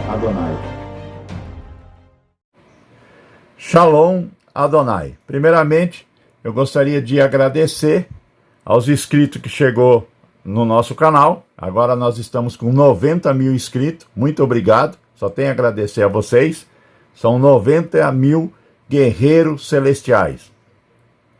Adonai. Shalom Adonai. Primeiramente, eu gostaria de agradecer aos inscritos que chegou no nosso canal. Agora nós estamos com 90 mil inscritos. Muito obrigado. Só tenho a agradecer a vocês. São 90 mil guerreiros celestiais.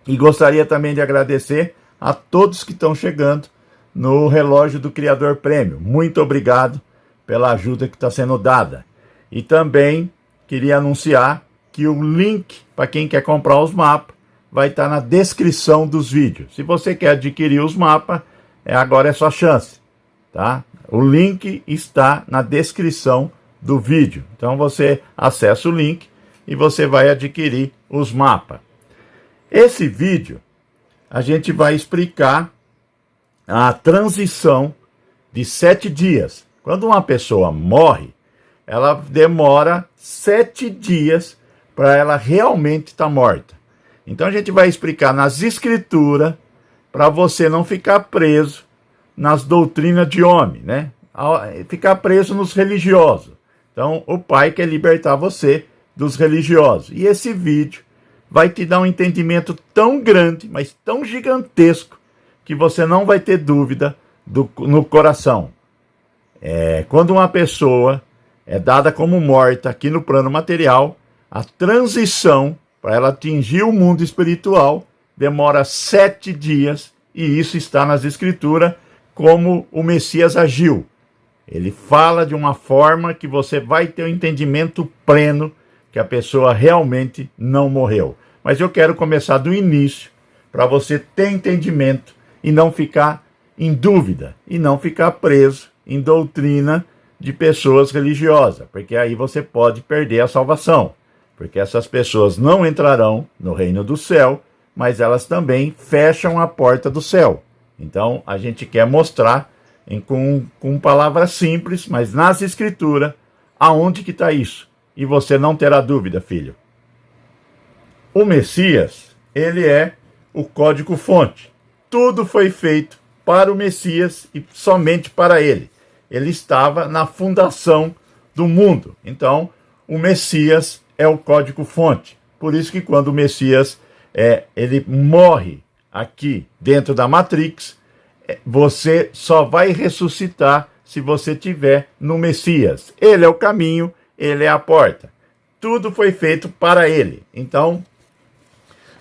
E gostaria também de agradecer a todos que estão chegando no relógio do Criador Prêmio. Muito obrigado pela ajuda que está sendo dada. E também queria anunciar que o link para quem quer comprar os mapas vai estar na descrição dos vídeos. Se você quer adquirir os mapas, agora é sua chance, tá? O link está na descrição do vídeo. Então você acessa o link e você vai adquirir os mapas. Esse vídeo a gente vai explicar a transição de 7 dias. Quando uma pessoa morre, ela demora 7 dias para ela realmente estar morta. Então a gente vai explicar nas escrituras para você não ficar preso nas doutrinas de homem, né? Ficar preso nos religiosos. Então o Pai quer libertar você dos religiosos. E esse vídeo vai te dar um entendimento tão grande, mas tão gigantesco, que você não vai ter dúvida no coração. Quando uma pessoa é dada como morta aqui no plano material, a transição para ela atingir o mundo espiritual demora 7 dias, e isso está nas escrituras, como o Messias agiu. Ele fala de uma forma que você vai ter um entendimento pleno que a pessoa realmente não morreu. Mas eu quero começar do início, para você ter entendimento e não ficar em dúvida, e não ficar preso em doutrina de pessoas religiosas, porque aí você pode perder a salvação, porque essas pessoas não entrarão no reino do céu, mas elas também fecham a porta do céu. Então a gente quer mostrar com palavras simples, mas nas escrituras, aonde que está isso. E você não terá dúvida, filho. O Messias, ele é o código-fonte. Tudo foi feito para o Messias e somente para ele. Ele estava na fundação do mundo. Então, o Messias é o código-fonte. Por isso que quando o Messias ele morre aqui dentro da Matrix, você só vai ressuscitar se você estiver no Messias. Ele é o caminho, ele é a porta. Tudo foi feito para ele. Então,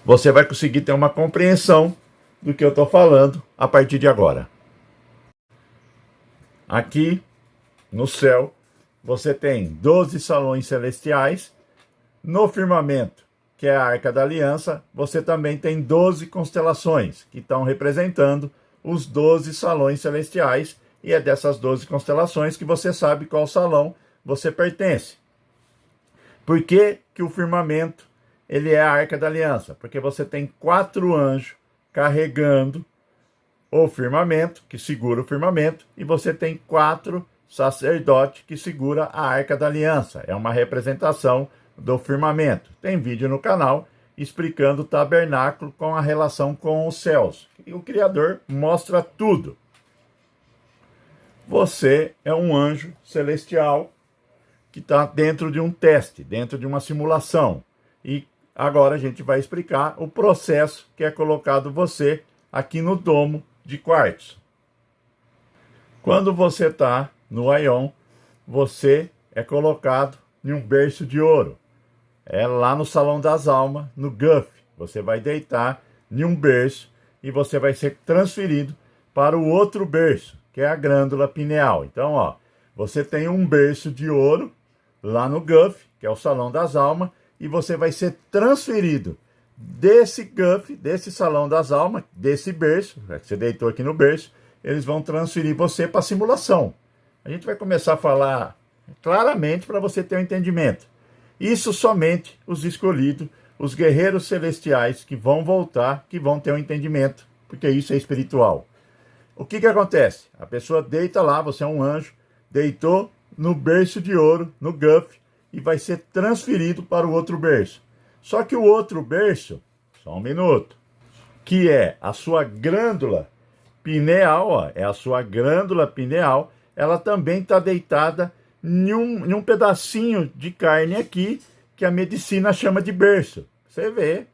você vai conseguir ter uma compreensão do que eu estou falando a partir de agora. Aqui no céu, você tem 12 salões celestiais. No firmamento, que é a Arca da Aliança, você também tem 12 constelações, que estão representando os 12 salões celestiais. E é dessas 12 constelações que você sabe qual salão você pertence. Por que que o firmamento ele é a Arca da Aliança? Porque você tem 4 anjos carregando o firmamento, que segura o firmamento, e você tem 4 sacerdotes que segura a Arca da Aliança. É uma representação do firmamento. Tem vídeo no canal explicando o tabernáculo com a relação com os céus. E o Criador mostra tudo. Você é um anjo celestial que está dentro de um teste, dentro de uma simulação. E agora a gente vai explicar o processo que é colocado você aqui no domo de quartzo. Quando você está no Aion, você é colocado em um berço de ouro. É lá no Salão das Almas, no Guf. Você vai deitar em um berço e você vai ser transferido para o outro berço, que é a glândula pineal. Então, ó, você tem um berço de ouro lá no Guf, que é o Salão das Almas, e você vai ser transferido desse Guf, desse Salão das Almas, desse berço, que você deitou aqui no berço, eles vão transferir você para a simulação. A gente vai começar a falar claramente para você ter um entendimento. Isso somente os escolhidos, os guerreiros celestiais que vão voltar, que vão ter um entendimento, porque isso é espiritual. O que que acontece? A pessoa deita lá, você é um anjo, deitou no berço de ouro, no Guf, e vai ser transferido para o outro berço. Só que o outro berço, só um minuto, que é a sua glândula pineal, ó, é a sua glândula pineal, ela também está deitada em um pedacinho de carne aqui que a medicina chama de berço. Você vê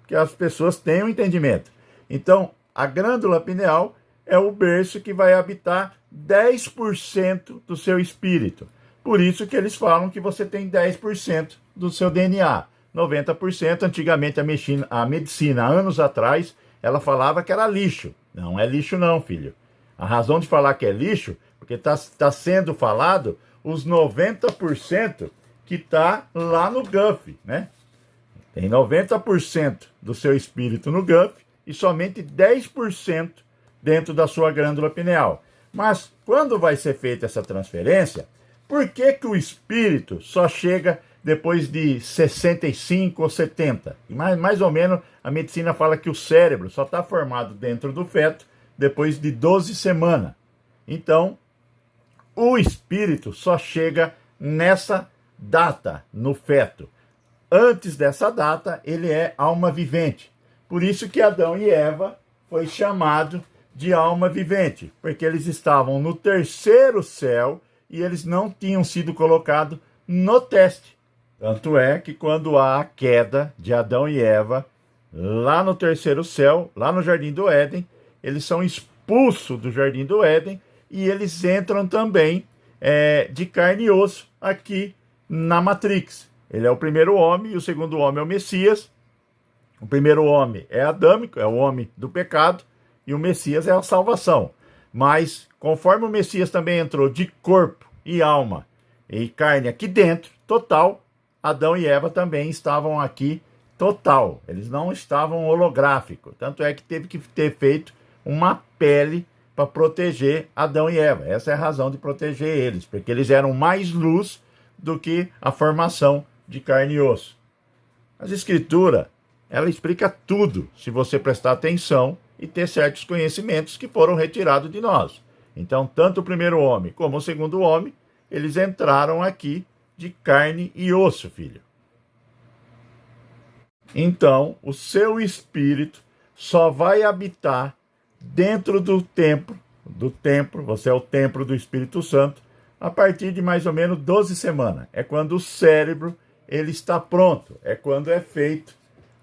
que as pessoas têm um entendimento. Então, a glândula pineal é o berço que vai habitar 10% do seu espírito. Por isso que eles falam que você tem 10% do seu DNA. 90%, antigamente a medicina, anos atrás, ela falava que era lixo. Não é lixo não, filho. A razão de falar que é lixo, porque está sendo falado os 90% que está lá no GUF, né? Tem 90% do seu espírito no GUF e somente 10% dentro da sua glândula pineal. Mas quando vai ser feita essa transferência, por que o espírito só chega depois de 65 ou 70? Mais ou menos a medicina fala que o cérebro só está formado dentro do feto depois de 12 semanas. Então, o espírito só chega nessa data no feto. Antes dessa data, ele é alma vivente. Por isso que Adão e Eva foi chamado de alma vivente, porque eles estavam no terceiro céu e eles não tinham sido colocados no teste. Tanto é que quando há a queda de Adão e Eva, lá no terceiro céu, lá no Jardim do Éden, eles são expulsos do Jardim do Éden e eles entram também de carne e osso aqui na Matrix. Ele é o primeiro homem e o segundo homem é o Messias. O primeiro homem é adâmico, é o homem do pecado, e o Messias é a salvação. Mas, conforme o Messias também entrou de corpo e alma e carne aqui dentro, total, Adão e Eva também estavam aqui total. Eles não estavam holográficos. Tanto é que teve que ter feito uma pele para proteger Adão e Eva. Essa é a razão de proteger eles, porque eles eram mais luz do que a formação de carne e osso. As escrituras, ela explica tudo, se você prestar atenção e ter certos conhecimentos que foram retirados de nós. Então, tanto o primeiro homem como o segundo homem, eles entraram aqui de carne e osso, filho. Então, o seu espírito só vai habitar dentro do templo, você é o templo do Espírito Santo, a partir de mais ou menos 12 semanas. É quando o cérebro ele está pronto, é quando é feito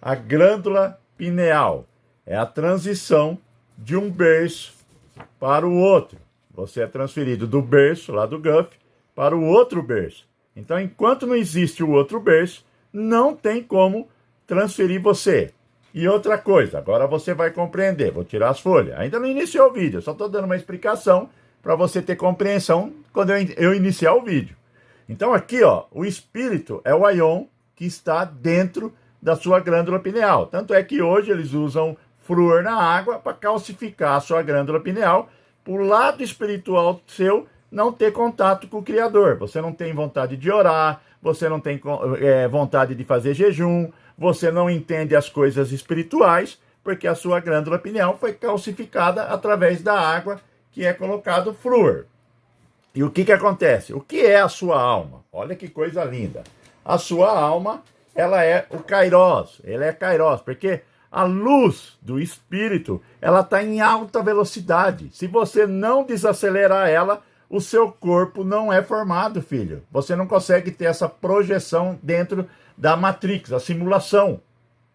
a glândula pineal. É a transição de um berço para o outro. Você é transferido do berço, lá do GUF, para o outro berço. Então, enquanto não existe o outro berço, não tem como transferir você. E outra coisa, agora você vai compreender. Vou tirar as folhas. Ainda não iniciou o vídeo, só estou dando uma explicação para você ter compreensão quando eu iniciar o vídeo. Então, aqui, ó, o espírito é o Aion que está dentro da sua glândula pineal. Tanto é que hoje eles usam flúor na água para calcificar a sua glândula pineal, para o lado espiritual seu não ter contato com o Criador. Você não tem vontade de orar, você não tem vontade de fazer jejum, você não entende as coisas espirituais, porque a sua glândula pineal foi calcificada através da água que é colocado flúor. E o que acontece? O que é a sua alma? Olha que coisa linda. A sua alma, ela é o Kairos, ela é Kairos, porque a luz do espírito, ela está em alta velocidade. Se você não desacelerar ela, o seu corpo não é formado, filho. Você não consegue ter essa projeção dentro da Matrix, a simulação.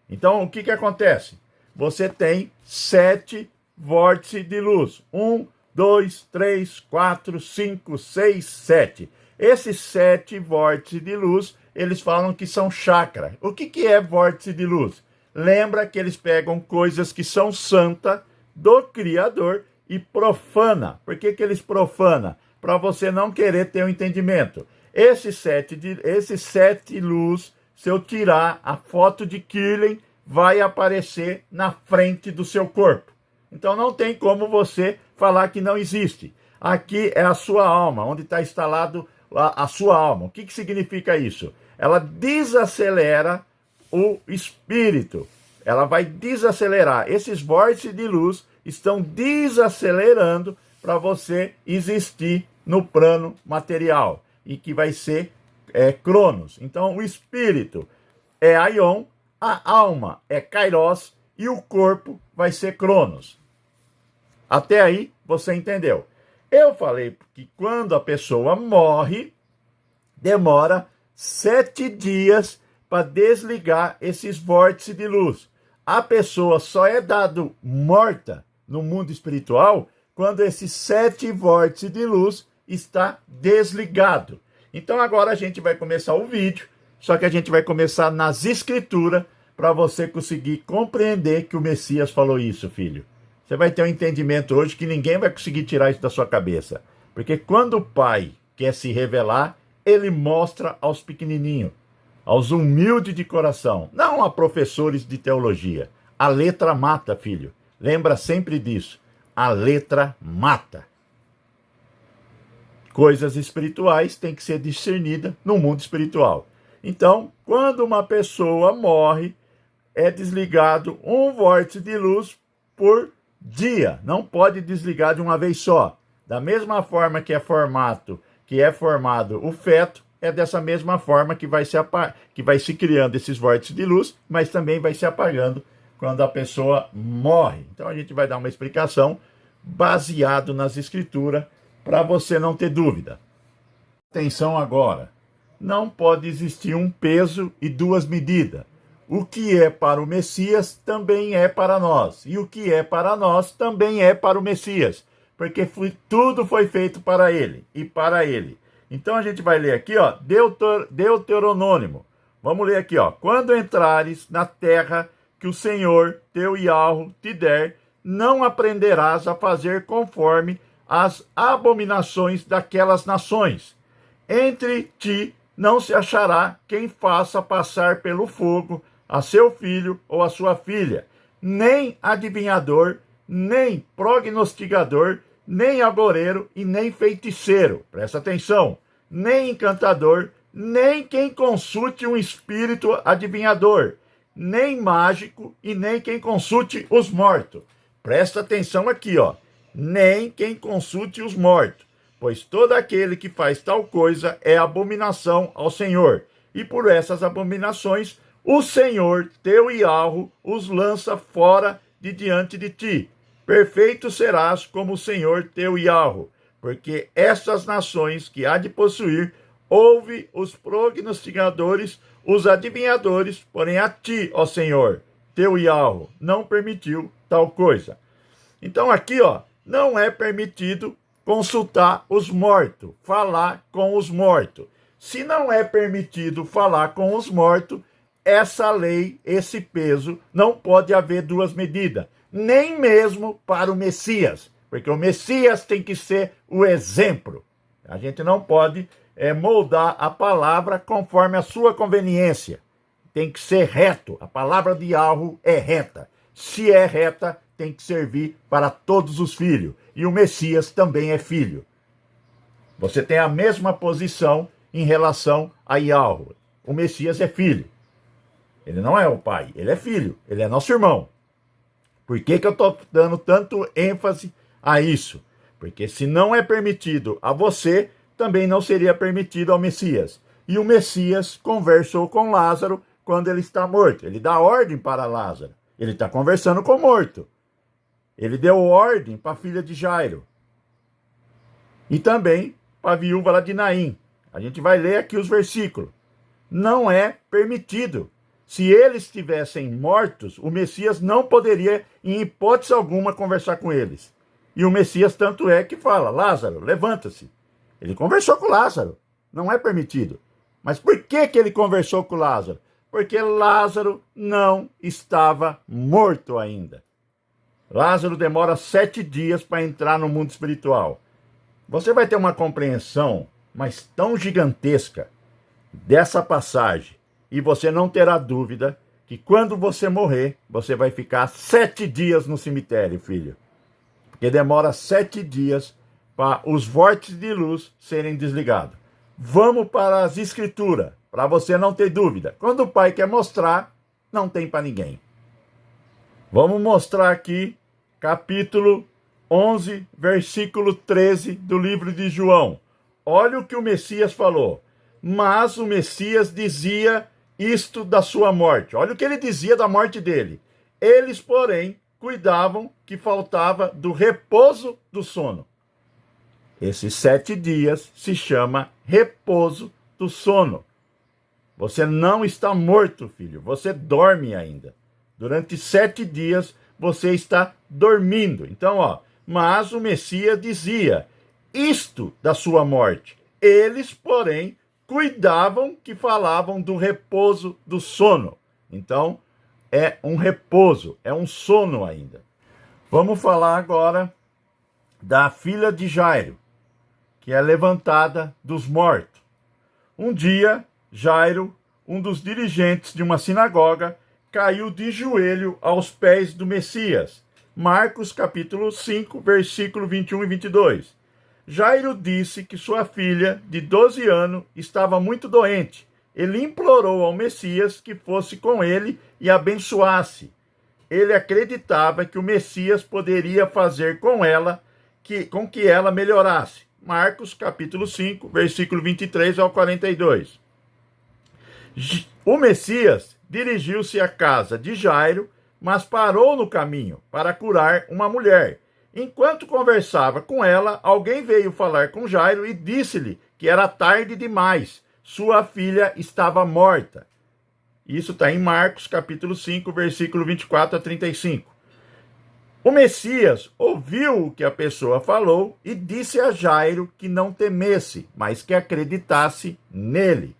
Então, o que acontece? Você tem 7 vórtices de luz. 1, 2, 3, 4, 5, 6, 7. Esses 7 vórtices de luz, eles falam que são chakras. O que é vórtice de luz? Lembra que eles pegam coisas que são santas do Criador e profana. Por que eles profanam? Para você não querer ter um entendimento. Esses 7 luz, se eu tirar a foto de Kirlian, vai aparecer na frente do seu corpo. Então não tem como você falar que não existe. Aqui é a sua alma, onde está instalado a sua alma. O que significa isso? Ela desacelera o espírito. Ela vai desacelerar. Esses vórtices de luz estão desacelerando para você existir no plano material. E que vai ser Cronos. Então o espírito é Aion, a alma é Kairos e o corpo vai ser Cronos. Até aí você entendeu. Eu falei que quando a pessoa morre, demora 7 dias para desligar esses vórtices de luz. A pessoa só é dado morta no mundo espiritual quando esses 7 vórtices de luz está desligado. Então agora a gente vai começar o vídeo, só que a gente vai começar nas escrituras para você conseguir compreender que o Messias falou isso, filho. Você vai ter um entendimento hoje que ninguém vai conseguir tirar isso da sua cabeça. Porque quando o Pai quer se revelar, ele mostra aos pequenininhos, aos humildes de coração, não a professores de teologia. A letra mata, filho. Lembra sempre disso. A letra mata. Coisas espirituais têm que ser discernidas no mundo espiritual. Então, quando uma pessoa morre, é desligado um vórtice de luz por dia. Não pode desligar de uma vez só. Da mesma forma que é formado o feto, é dessa mesma forma que vai se criando esses vórtices de luz, mas também vai se apagando quando a pessoa morre. Então a gente vai dar uma explicação baseado nas escrituras para você não ter dúvida. Atenção agora. Não pode existir um peso e duas medidas. O que é para o Messias também é para nós. E o que é para nós também é para o Messias. Porque tudo foi feito para ele e para ele. Então a gente vai ler aqui, ó, Deuteronômio. Vamos ler aqui, ó. Quando entrares na terra que o Senhor, teu Yahweh, te der, não aprenderás a fazer conforme as abominações daquelas nações. Entre ti não se achará quem faça passar pelo fogo a seu filho ou a sua filha, nem adivinhador, nem prognosticador, nem agoreiro e nem feiticeiro. Presta atenção. Nem encantador, nem quem consulte um espírito adivinhador, nem mágico e nem quem consulte os mortos. Presta atenção aqui, ó. Nem quem consulte os mortos, pois todo aquele que faz tal coisa é abominação ao Senhor. E por essas abominações, o Senhor, teu Yahweh, os lança fora de diante de ti. Perfeito serás como o Senhor, teu Yahweh, porque essas nações que há de possuir, ouve os prognosticadores, os adivinhadores, porém a ti, ó Senhor, teu Yahweh, não permitiu tal coisa. Então aqui, ó, não é permitido consultar os mortos, falar com os mortos. Se não é permitido falar com os mortos, essa lei, esse peso, não pode haver duas medidas, nem mesmo para o Messias, porque o Messias tem que ser o exemplo. A gente não pode moldar a palavra conforme a sua conveniência. Tem que ser reto. A palavra de Yahweh é reta. Se é reta, tem que servir para todos os filhos. E o Messias também é filho. Você tem a mesma posição em relação a Yahweh. O Messias é filho. Ele não é o pai, ele é filho, ele é nosso irmão. Por que eu estou dando tanto ênfase a isso? Porque se não é permitido a você, também não seria permitido ao Messias. E o Messias conversou com Lázaro quando ele está morto. Ele dá ordem para Lázaro. Ele está conversando com o morto. Ele deu ordem para a filha de Jairo. E também para a viúva lá de Naim. A gente vai ler aqui os versículos. Não é permitido. Se eles estivessem mortos, o Messias não poderia, em hipótese alguma, conversar com eles. E o Messias tanto é que fala, Lázaro, levanta-se. Ele conversou com Lázaro. Não é permitido. Mas por que ele conversou com Lázaro? Porque Lázaro não estava morto ainda. Lázaro demora 7 dias para entrar no mundo espiritual. Você vai ter uma compreensão, mas tão gigantesca, dessa passagem, e você não terá dúvida que quando você morrer, você vai ficar 7 dias no cemitério, filho. Porque demora 7 dias para os vórtices de luz serem desligados. Vamos para as escrituras, para você não ter dúvida. Quando o pai quer mostrar, não tem para ninguém. Vamos mostrar aqui, capítulo 11, versículo 13 do livro de João. Olha o que o Messias falou. Mas o Messias dizia isto da sua morte. Olha o que ele dizia da morte dele. Eles, porém, cuidavam que faltava do repouso do sono. Esses 7 dias se chama repouso do sono. Você não está morto, filho. Você dorme ainda. Durante 7 dias você está dormindo. Então, mas o Messias dizia isto da sua morte. Eles, porém, cuidavam que falavam do repouso do sono. Então, é um repouso, é um sono ainda. Vamos falar agora da filha de Jairo, que é levantada dos mortos. Um dia, Jairo, um dos dirigentes de uma sinagoga, caiu de joelho aos pés do Messias. Marcos capítulo 5, versículo 21 e 22. Jairo disse que sua filha, de 12 anos, estava muito doente. Ele implorou ao Messias que fosse com ele e abençoasse. Ele acreditava que o Messias poderia fazer com que ela melhorasse. Marcos capítulo 5, versículo 23 ao 42. O Messias dirigiu-se à casa de Jairo, mas parou no caminho para curar uma mulher. Enquanto conversava com ela, alguém veio falar com Jairo e disse-lhe que era tarde demais. Sua filha estava morta. Isso está em Marcos capítulo 5, versículo 24 a 35. O Messias ouviu o que a pessoa falou e disse a Jairo que não temesse, mas que acreditasse nele.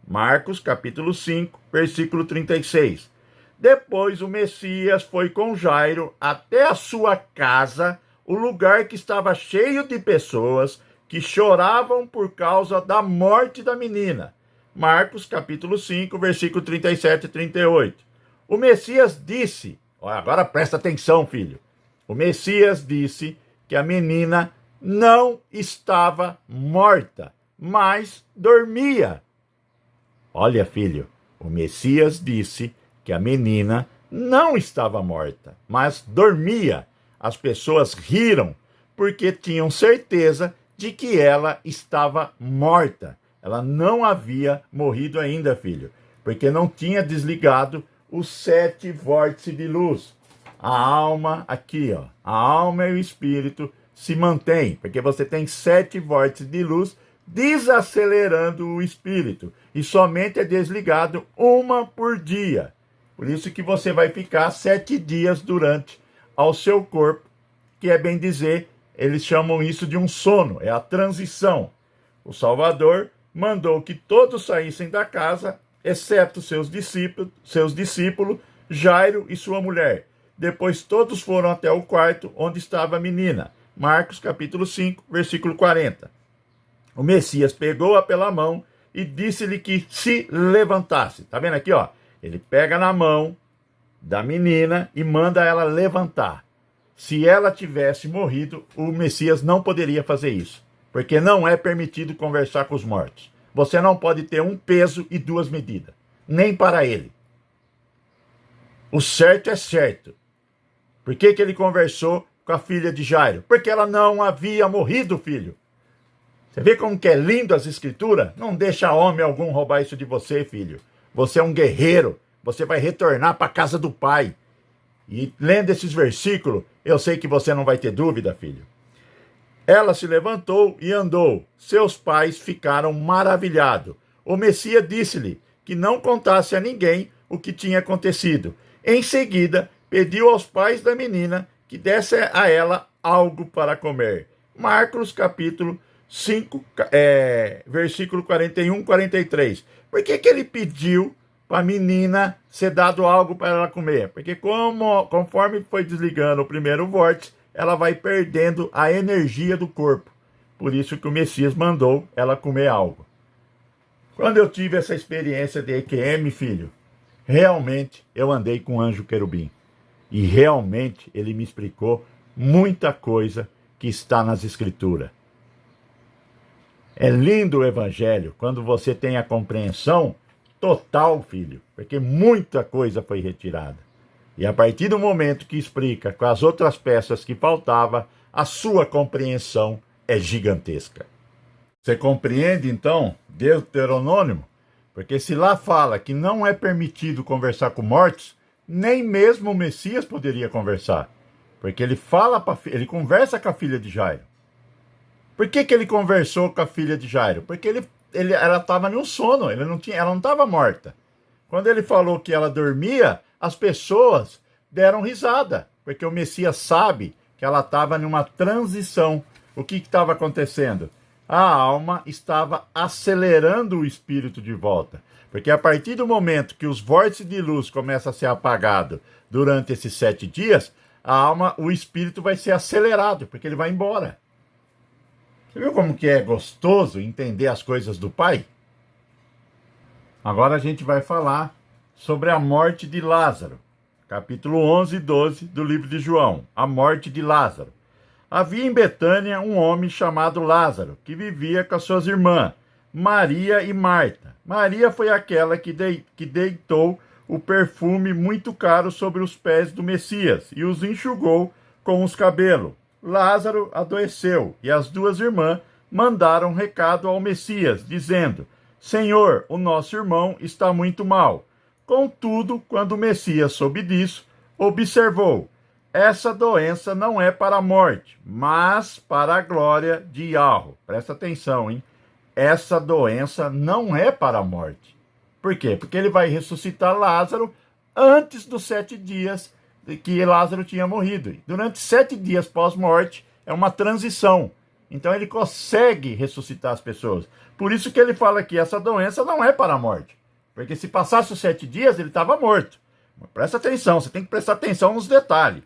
Marcos capítulo 5, versículo 36. Depois o Messias foi com Jairo até a sua casa, o lugar que estava cheio de pessoas que choravam por causa da morte da menina. Marcos capítulo 5, versículo 37 e 38. O Messias disse, agora presta atenção, filho. O Messias disse que a menina não estava morta, mas dormia. Olha, filho, o Messias disse que a menina não estava morta, mas dormia. As pessoas riram porque tinham certeza de que ela estava morta. Ela não havia morrido ainda, filho, porque não tinha desligado os 7 vórtices de luz. A alma, aqui, a alma e o espírito se mantêm, porque você tem 7 vórtices de luz desacelerando o espírito, e somente é desligado uma por dia. Por isso que você vai ficar 7 dias durante ao seu corpo, que é bem dizer, eles chamam isso de um sono, é a transição. O Salvador mandou que todos saíssem da casa, exceto seus discípulos, Jairo e sua mulher. Depois todos foram até o quarto onde estava a menina. Marcos capítulo 5, versículo 40. O Messias pegou-a pela mão e disse-lhe que se levantasse. Tá vendo aqui, Ele pega na mão da menina e manda ela levantar. Se ela tivesse morrido, o Messias não poderia fazer isso, porque não é permitido conversar com os mortos. Você não pode ter um peso e 2 medidas, nem para ele. O certo é certo. Por que ele conversou com a filha de Jairo? Porque ela não havia morrido, filho. Você vê como que é lindo as escrituras? Não deixa homem algum roubar isso de você, filho. Você é um guerreiro. Você vai retornar para a casa do Pai. E lendo esses versículos, eu sei que você não vai ter dúvida, filho. Ela se levantou e andou. Seus pais ficaram maravilhados. O Messias disse-lhe que não contasse a ninguém o que tinha acontecido. Em seguida, pediu aos pais da menina que desse a ela algo para comer. Marcos capítulo 5, versículo 41, 43. Por que ele pediu para a menina ser dado algo para ela comer? Porque conforme foi desligando o primeiro vórtice, ela vai perdendo a energia do corpo. Por isso que o Messias mandou ela comer algo. Quando eu tive essa experiência de EQM, filho, realmente eu andei com o anjo querubim. E realmente ele me explicou muita coisa que está nas escrituras. É lindo o evangelho quando você tem a compreensão total, filho, porque muita coisa foi retirada. E a partir do momento que explica com as outras peças que faltava, a sua compreensão é gigantesca. Você compreende, então, Deuteronômio? Porque se lá fala que não é permitido conversar com mortos, nem mesmo o Messias poderia conversar. Porque ele conversa com a filha de Jairo. Por que ele conversou com a filha de Jairo? Porque ele ela estava em um sono, ela não estava morta. Quando ele falou que ela dormia, as pessoas deram risada, porque o Messias sabe que ela estava numa transição. O que estava acontecendo? A alma estava acelerando o espírito de volta. Porque a partir do momento que os vórtices de luz começam a ser apagados durante esses 7 dias, a alma, o espírito vai ser acelerado, porque ele vai embora. Você viu como que é gostoso entender as coisas do Pai? Agora a gente vai falar sobre a morte de Lázaro. Capítulo 11 e 12 do livro de João. A morte de Lázaro. Havia em Betânia um homem chamado Lázaro, que vivia com as suas irmãs, Maria e Marta. Maria foi aquela que deitou o perfume muito caro sobre os pés do Messias e os enxugou com os cabelos. Lázaro adoeceu e as 2 irmãs mandaram um recado ao Messias, dizendo: Senhor, o nosso irmão está muito mal. Contudo, quando o Messias soube disso, observou: essa doença não é para a morte, mas para a glória de Yahweh. Presta atenção, hein? Essa doença não é para a morte. Por quê? Porque ele vai ressuscitar Lázaro antes dos 7 dias que Lázaro tinha morrido. Durante 7 dias pós-morte é uma transição. Então ele consegue ressuscitar as pessoas. Por isso que ele fala que essa doença não é para a morte. Porque se passasse os 7 dias, ele estava morto. Presta atenção, você tem que prestar atenção nos detalhes.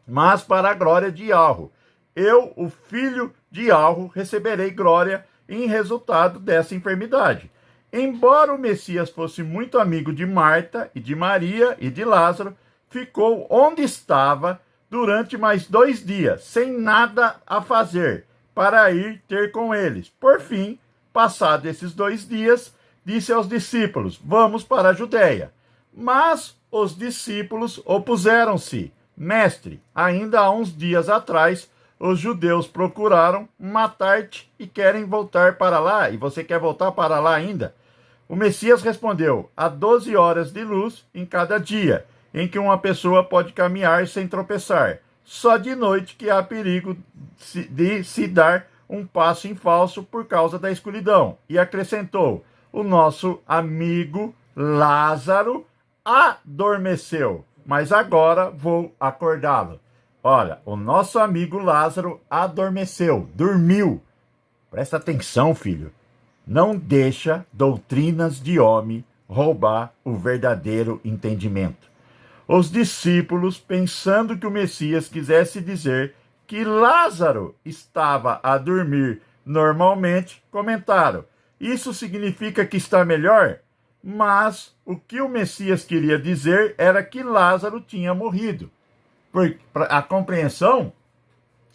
Mas para a glória de Yahweh. Eu, o filho de Yahweh, receberei glória em resultado dessa enfermidade. Embora o Messias fosse muito amigo de Marta e de Maria e de Lázaro, ficou onde estava durante mais 2 dias, sem nada a fazer, para ir ter com eles. Por fim, passados esses 2 dias, disse aos discípulos: vamos para a Judéia. Mas os discípulos opuseram-se. Mestre, ainda há uns dias atrás, os judeus procuraram matar-te e querem voltar para lá, e você quer voltar para lá ainda? O Messias respondeu: há 12 horas de luz em cada dia, em que uma pessoa pode caminhar sem tropeçar. Só de noite que há perigo de se dar um passo em falso por causa da escuridão. E acrescentou: o nosso amigo Lázaro adormeceu, mas agora vou acordá-lo. Olha, o nosso amigo Lázaro adormeceu, dormiu. Presta atenção, filho. Não deixa doutrinas de homem roubar o verdadeiro entendimento. Os discípulos, pensando que o Messias quisesse dizer que Lázaro estava a dormir normalmente, comentaram: isso significa que está melhor? Mas o que o Messias queria dizer era que Lázaro tinha morrido. A compreensão,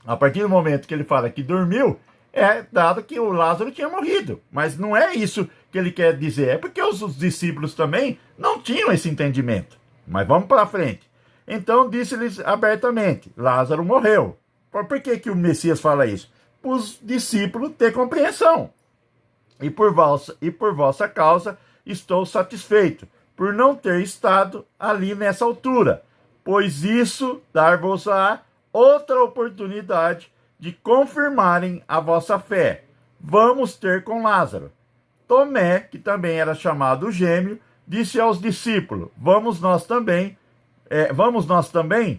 a partir do momento que ele fala que dormiu, é dado que o Lázaro tinha morrido. Mas não é isso que ele quer dizer. É porque os discípulos também não tinham esse entendimento. Mas vamos para frente. Então disse-lhes abertamente: Lázaro morreu. Por que o Messias fala isso? Para os discípulos ter compreensão. E por vossa causa estou satisfeito, por não ter estado ali nessa altura, pois isso dar-vos-á outra oportunidade de confirmarem a vossa fé. Vamos ter com Lázaro. Tomé, que também era chamado Gêmeo, disse aos discípulos: vamos nós também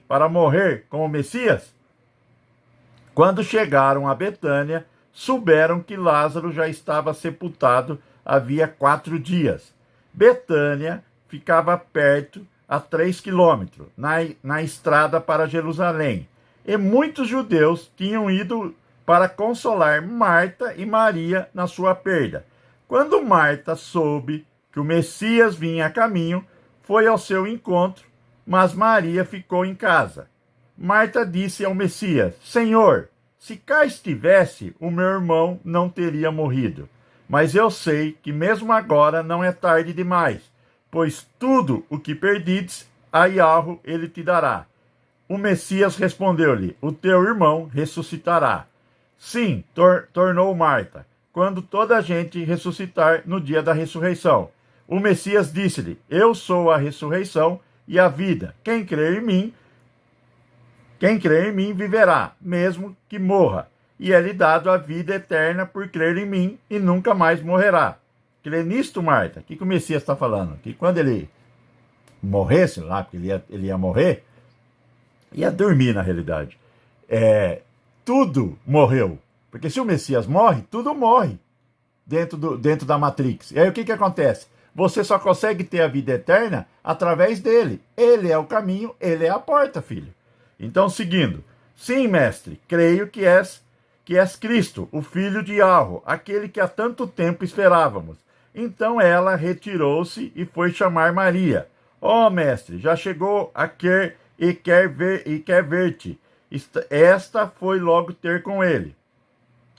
para morrer com o Messias? Quando chegaram a Betânia, souberam que Lázaro já estava sepultado havia 4 dias. Betânia ficava perto, a 3 quilômetros, na estrada para Jerusalém. E muitos judeus tinham ido para consolar Marta e Maria na sua perda. Quando Marta soube que o Messias vinha a caminho, foi ao seu encontro, mas Maria ficou em casa. Marta disse ao Messias: Senhor, se cá estivesse, o meu irmão não teria morrido. Mas eu sei que mesmo agora não é tarde demais, pois tudo o que perdides, a Yahweh ele te dará. O Messias respondeu-lhe: o teu irmão ressuscitará. Sim, tornou Marta, quando toda a gente ressuscitar no dia da ressurreição. O Messias disse-lhe: eu sou a ressurreição e a vida. Quem crer em mim viverá, mesmo que morra. e é-lhe dado a vida eterna por crer em mim, e nunca mais morrerá. Crê nisto, Marta? O que o Messias está falando? Que quando ele morresse lá, porque ele ia morrer, ia dormir na realidade. Tudo morreu. Porque se o Messias morre, tudo morre dentro da Matrix. E aí o que acontece? Você só consegue ter a vida eterna através dele. Ele é o caminho, ele é a porta, filho. Então, seguindo. Sim, mestre, creio que és Cristo, o filho de Arro, aquele que há tanto tempo esperávamos. Então ela retirou-se e foi chamar Maria. Ó, mestre, já chegou e quer ver-te. Esta foi logo ter com ele.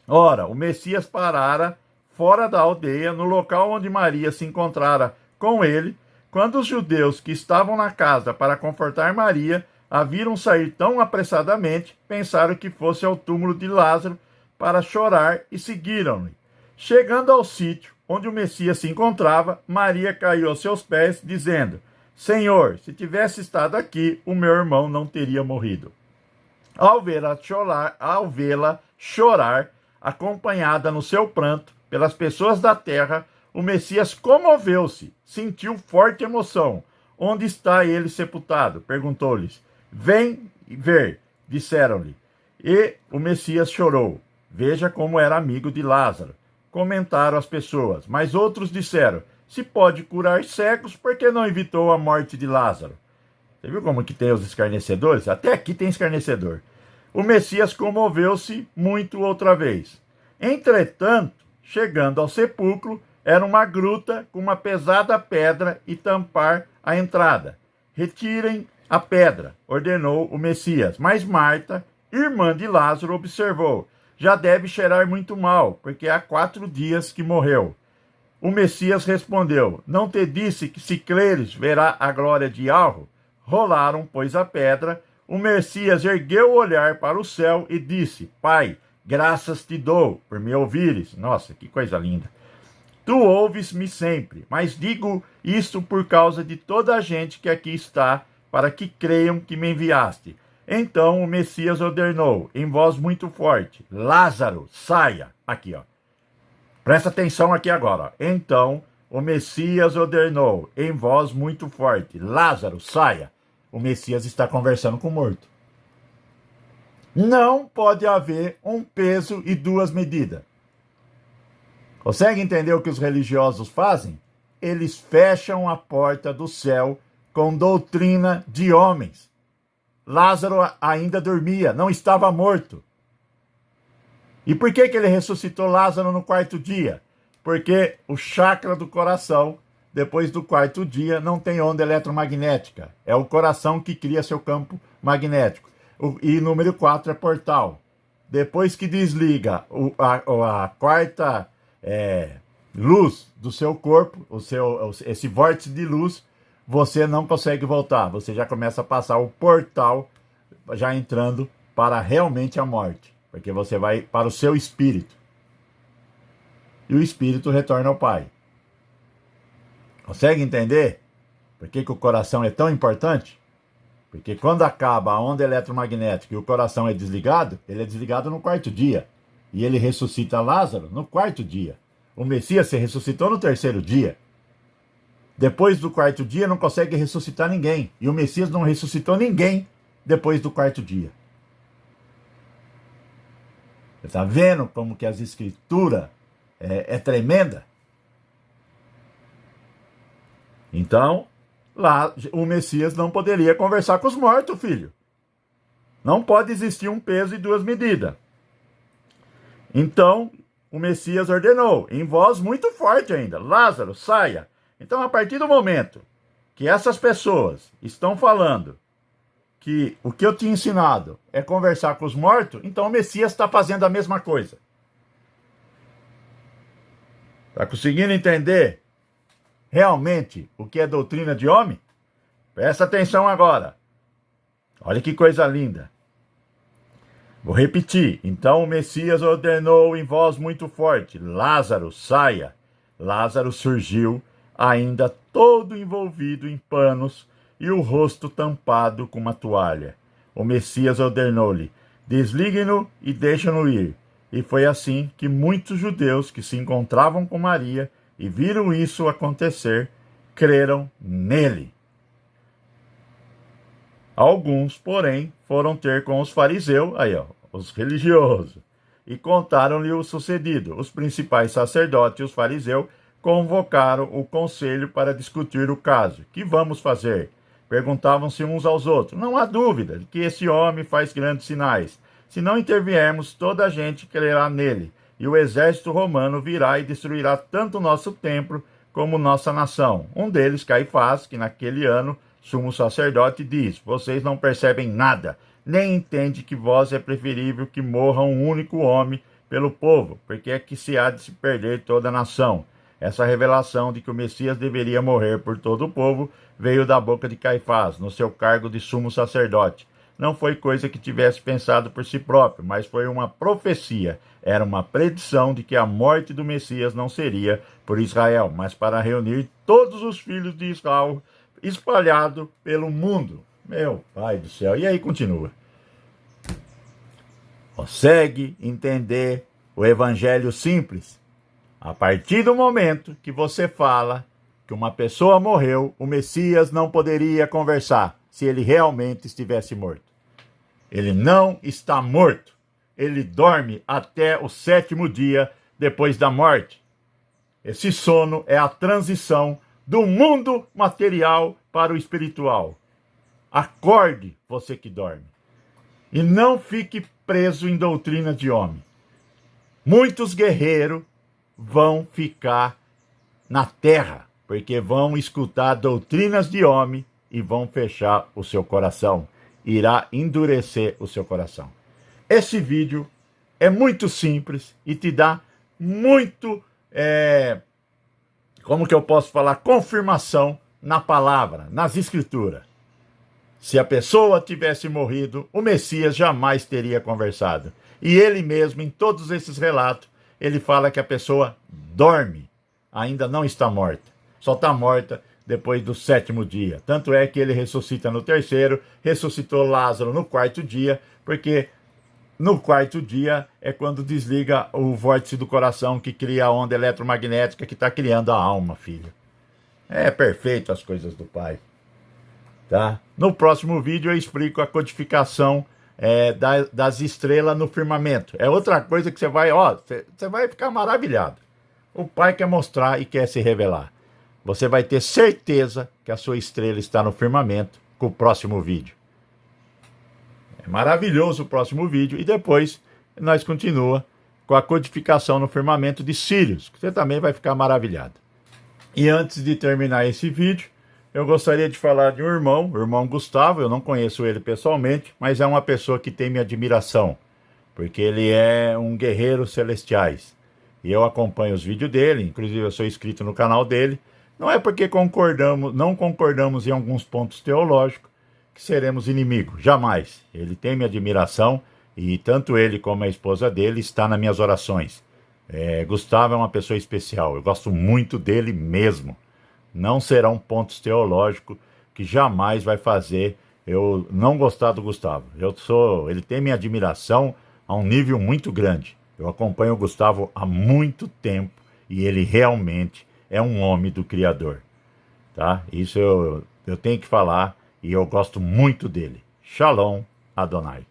Ora, o Messias parara fora da aldeia, no local onde Maria se encontrara com ele, quando os judeus que estavam na casa para confortar Maria a viram sair tão apressadamente, pensaram que fosse ao túmulo de Lázaro para chorar e seguiram-lhe. Chegando ao sítio onde o Messias se encontrava, Maria caiu aos seus pés, dizendo: Senhor, se tivesse estado aqui, o meu irmão não teria morrido. Ao vê-la chorar, acompanhada no seu pranto pelas pessoas da terra, o Messias comoveu-se, sentiu forte emoção. Onde está ele sepultado? Perguntou-lhes. Vem ver, disseram-lhe. E o Messias chorou. Veja como era amigo de Lázaro. Comentaram as pessoas, mas outros disseram: se pode curar cegos, por que não evitou a morte de Lázaro? Você viu como que tem os escarnecedores? Até aqui tem escarnecedor. O Messias comoveu-se muito outra vez. Entretanto, chegando ao sepulcro, era uma gruta com uma pesada pedra e tampar a entrada. Retirem a pedra, ordenou o Messias. Mas Marta, irmã de Lázaro, observou: já deve cheirar muito mal, porque há 4 dias que morreu. O Messias respondeu: não te disse que se creres verá a glória de Arro? Rolaram, pois, a pedra. O Messias ergueu o olhar para o céu e disse: Pai, graças te dou por me ouvires. Nossa, que coisa linda. Tu ouves-me sempre, mas digo isto por causa de toda a gente que aqui está, para que creiam que me enviaste. Então o Messias ordenou, em voz muito forte: Lázaro, saia. Aqui, ó. Presta atenção aqui agora. Então o Messias ordenou, em voz muito forte: Lázaro, saia. O Messias está conversando com o morto. Não pode haver um peso e 2 medidas. Consegue entender o que os religiosos fazem? Eles fecham a porta do céu com doutrina de homens. Lázaro ainda dormia, não estava morto. E por que ele ressuscitou Lázaro no 4º dia? Porque o chakra do coração, depois do 4º dia, não tem onda eletromagnética. É o coração que cria seu campo magnético. E número 4 é portal. Depois que desliga a quarta luz do seu corpo, esse vórtice de luz, você não consegue voltar. Você já começa a passar o portal, já entrando para realmente a morte. Porque você vai para o seu espírito. E o espírito retorna ao Pai. Consegue entender por que o coração é tão importante? Porque quando acaba a onda eletromagnética e o coração é desligado, ele é desligado no 4º dia. E ele ressuscita Lázaro no 4º dia. O Messias se ressuscitou no 3º dia. Depois do 4º dia não consegue ressuscitar ninguém. E o Messias não ressuscitou ninguém depois do 4º dia. Você está vendo como que as escrituras é tremenda? Então, lá o Messias não poderia conversar com os mortos, filho. Não pode existir um peso e 2 medidas. Então, o Messias ordenou, em voz muito forte ainda: Lázaro, saia. Então, a partir do momento que essas pessoas estão falando que o que eu tinha ensinado é conversar com os mortos, então o Messias está fazendo a mesma coisa. Está conseguindo entender realmente o que é doutrina de homem? Presta atenção agora. Olha que coisa linda. Vou repetir. Então o Messias ordenou em voz muito forte: Lázaro, saia. Lázaro surgiu, ainda todo envolvido em panos e o rosto tampado com uma toalha. O Messias ordenou-lhe: desliguem-no e deixem-no ir. E foi assim que muitos judeus que se encontravam com Maria e viram isso acontecer, creram nele. Alguns, porém, foram ter com os fariseus, os religiosos, e contaram-lhe o sucedido. Os principais sacerdotes e os fariseus convocaram o conselho para discutir o caso. Que vamos fazer? Perguntavam-se uns aos outros. Não há dúvida de que esse homem faz grandes sinais. Se não interviermos, toda a gente crerá nele, e o exército romano virá e destruirá tanto o nosso templo como nossa nação. Um deles, Caifás, que naquele ano sumo sacerdote, diz: vocês não percebem nada, nem entendem que vós é preferível que morra um único homem pelo povo, porque é que se há de se perder toda a nação. Essa revelação de que o Messias deveria morrer por todo o povo veio da boca de Caifás, no seu cargo de sumo sacerdote. Não foi coisa que tivesse pensado por si próprio, mas foi uma profecia. Era uma predição de que a morte do Messias não seria por Israel, mas para reunir todos os filhos de Israel espalhados pelo mundo. Meu pai do céu. E aí continua. Consegue entender o evangelho simples? A partir do momento que você fala que uma pessoa morreu, o Messias não poderia conversar se ele realmente estivesse morto. Ele não está morto. Ele dorme até o 7º dia depois da morte. Esse sono é a transição do mundo material para o espiritual. Acorde, você que dorme. E não fique preso em doutrina de homem. Muitos guerreiros vão ficar na terra, porque vão escutar doutrinas de homem e vão fechar o seu coração. Irá endurecer o seu coração. Esse vídeo é muito simples e te dá muito, como que eu posso falar, confirmação na palavra, nas escrituras. Se a pessoa tivesse morrido, o Messias jamais teria conversado. E ele mesmo, em todos esses relatos, ele fala que a pessoa dorme, ainda não está morta. Só está morta depois do 7º dia. Tanto é que ele ressuscita no 3º, ressuscitou Lázaro no 4º dia, porque no 4º dia é quando desliga o vórtice do coração que cria a onda eletromagnética que está criando a alma, filho. É perfeito as coisas do Pai. Tá? No próximo vídeo eu explico a codificação das estrelas no firmamento. É outra coisa que você vai ficar maravilhado. O Pai quer mostrar e quer se revelar. Você vai ter certeza que a sua estrela está no firmamento com o próximo vídeo. É maravilhoso o próximo vídeo. E depois nós continua com a codificação no firmamento de Sírios, que você também vai ficar maravilhado. E antes de terminar esse vídeo, eu gostaria de falar de um irmão, o irmão Gustavo. Eu não conheço ele pessoalmente, mas é uma pessoa que tem minha admiração, porque ele é um guerreiro celestiais. E eu acompanho os vídeos dele, inclusive eu sou inscrito no canal dele. Não é porque não concordamos em alguns pontos teológicos que seremos inimigos, jamais. Ele tem minha admiração e tanto ele como a esposa dele está nas minhas orações. Gustavo é uma pessoa especial, eu gosto muito dele mesmo. Não serão pontos teológicos que jamais vai fazer eu não gostar do Gustavo. Ele tem minha admiração a um nível muito grande. Eu acompanho o Gustavo há muito tempo e ele realmente é um homem do Criador. Tá? Isso eu tenho que falar e eu gosto muito dele. Shalom Adonai.